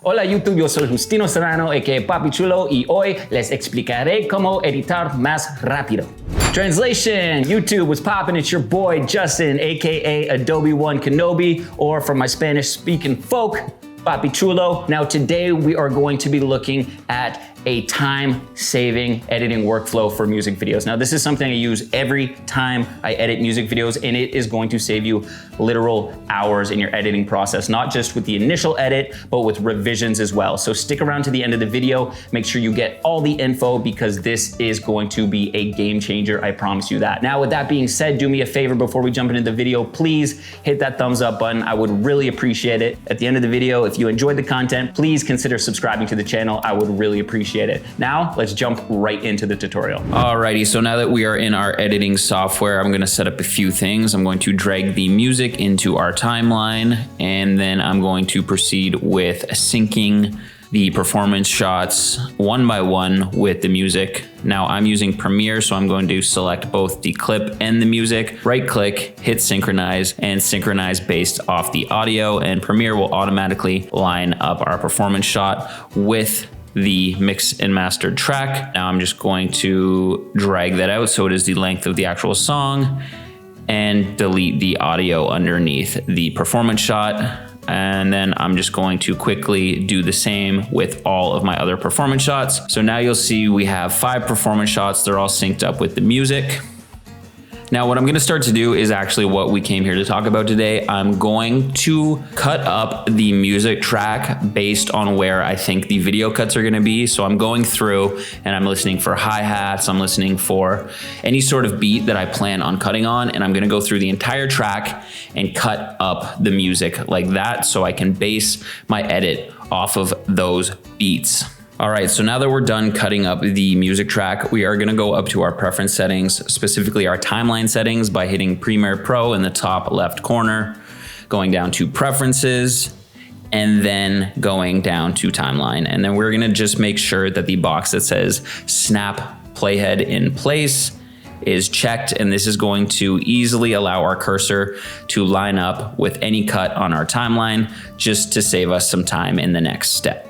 Hola YouTube, yo soy Justino Serrano, aka Papi Chulo, y hoy les explicaré cómo editar más rápido. Translation, YouTube, what's poppin'? It's your boy Justin, aka Adobe One Kenobi, or for my Spanish speaking folk, Papi Chulo. Now today we are going to be looking at a time-saving editing workflow for music videos. Now this is something I use every time I edit music videos, and it is going to save you literal hours in your editing process, not just with the initial edit, but with revisions as well. So stick around to the end of the video, make sure you get all the info because this is going to be a game changer, I promise you that. Now with that being said, do me a favor before we jump into the video, please hit that thumbs up button. I would really appreciate it. At the end of the video, if you enjoyed the content, please consider subscribing to the channel. I would really appreciate it. Now, let's jump right into the tutorial. Alrighty, so now that we are in our editing software, I'm gonna set up a few things. I'm going to drag the music into our timeline, and then I'm going to proceed with syncing the performance shots one by one with the music. Now I'm using Premiere, so I'm going to select both the clip and the music, right click, hit synchronize, and synchronize based off the audio, and Premiere will automatically line up our performance shot with the mixed and mastered track. Now I'm just going to drag that out so it is the length of the actual song and delete the audio underneath the performance shot. And then I'm just going to quickly do the same with all of my other performance shots. So now you'll see we have 5 performance shots. They're all synced up with the music. Now what I'm gonna start to do is actually what we came here to talk about today. I'm going to cut up the music track based on where I think the video cuts are gonna be. So I'm going through and I'm listening for hi-hats, I'm listening for any sort of beat that I plan on cutting on, and I'm gonna go through the entire track and cut up the music like that so I can base my edit off of those beats. All right, so now that we're done cutting up the music track, we are gonna go up to our preference settings, specifically our timeline settings, by hitting Premiere Pro in the top left corner, going down to preferences, and then going down to timeline. And then we're gonna just make sure that the box that says snap playhead in place is checked, and this is going to easily allow our cursor to line up with any cut on our timeline, just to save us some time in the next step.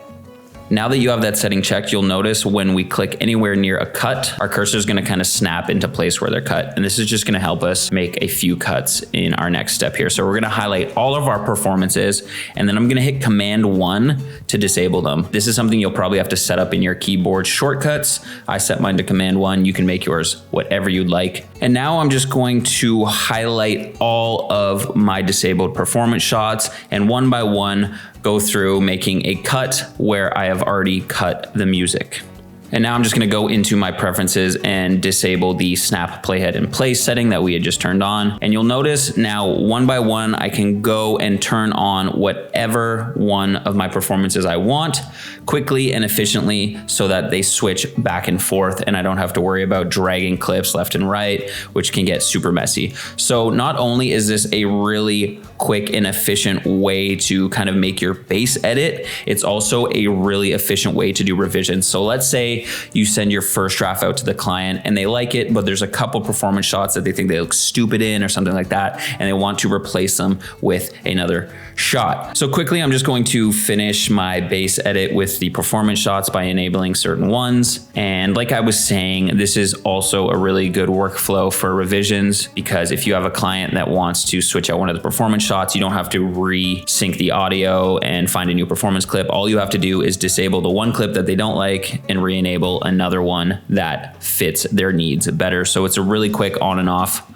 Now that you have that setting checked, you'll notice when we click anywhere near a cut, our cursor is gonna kind of snap into place where they're cut. And this is just gonna help us make a few cuts in our next step here. So we're gonna highlight all of our performances, and then I'm gonna hit Command 1 to disable them. This is something you'll probably have to set up in your keyboard shortcuts. I set mine to Command 1. You can make yours whatever you'd like. And now I'm just going to highlight all of my disabled performance shots, and one by one, go through making a cut where I have already cut the music. And now I'm just gonna go into my preferences and disable the snap playhead in place setting that we had just turned on. And you'll notice now one by one, I can go and turn on whatever one of my performances I want quickly and efficiently so that they switch back and forth and I don't have to worry about dragging clips left and right, which can get super messy. So not only is this a really quick and efficient way to kind of make your base edit, it's also a really efficient way to do revisions. So let's say you send your first draft out to the client and they like it, but there's a couple performance shots that they think they look stupid in or something like that, and they want to replace them with another shot. So quickly, I'm just going to finish my base edit with the performance shots by enabling certain ones. And like I was saying, this is also a really good workflow for revisions, because if you have a client that wants to switch out one of the performance shots, you don't have to re-sync the audio and find a new performance clip. All you have to do is disable the one clip that they don't like and re-enable another one that fits their needs better. So it's a really quick on and off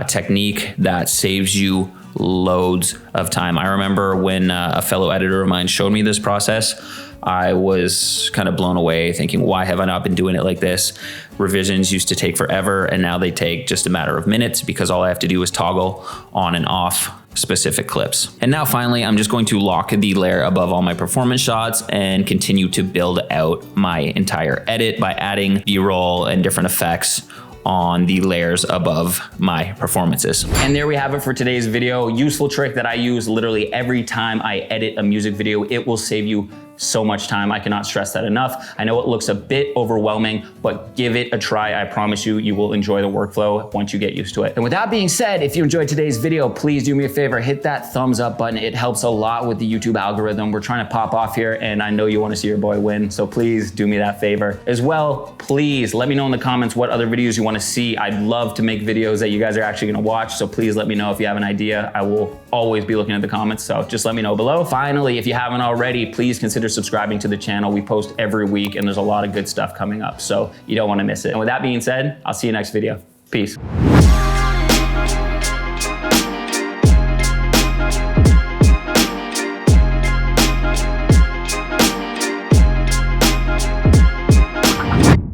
technique that saves you loads of time. I remember when a fellow editor of mine showed me this process, I was kind of blown away thinking, why have I not been doing it like this? Revisions used to take forever, and now they take just a matter of minutes because all I have to do is toggle on and off specific clips. And now finally, I'm just going to lock the layer above all my performance shots and continue to build out my entire edit by adding B-roll and different effects on the layers above my performances. And there we have it for today's video. Useful trick that I use literally every time I edit a music video. It will save you so much time. I cannot stress that enough. I know it looks a bit overwhelming, but give it a try. I promise you, you will enjoy the workflow once you get used to it. And with that being said, if you enjoyed today's video, please do me a favor, hit that thumbs up button. It helps a lot with the YouTube algorithm. We're trying to pop off here, and I know you want to see your boy win, so please do me that favor. As well, please let me know in the comments what other videos you want to see. I'd love to make videos that you guys are actually going to watch, so please let me know if you have an idea. I will always be looking at the comments, so just let me know below. Finally, if you haven't already, please consider subscribing to the channel. We post every week, and there's a lot of good stuff coming up, so you don't want to miss it. And with that being said, I'll see you next video. Peace.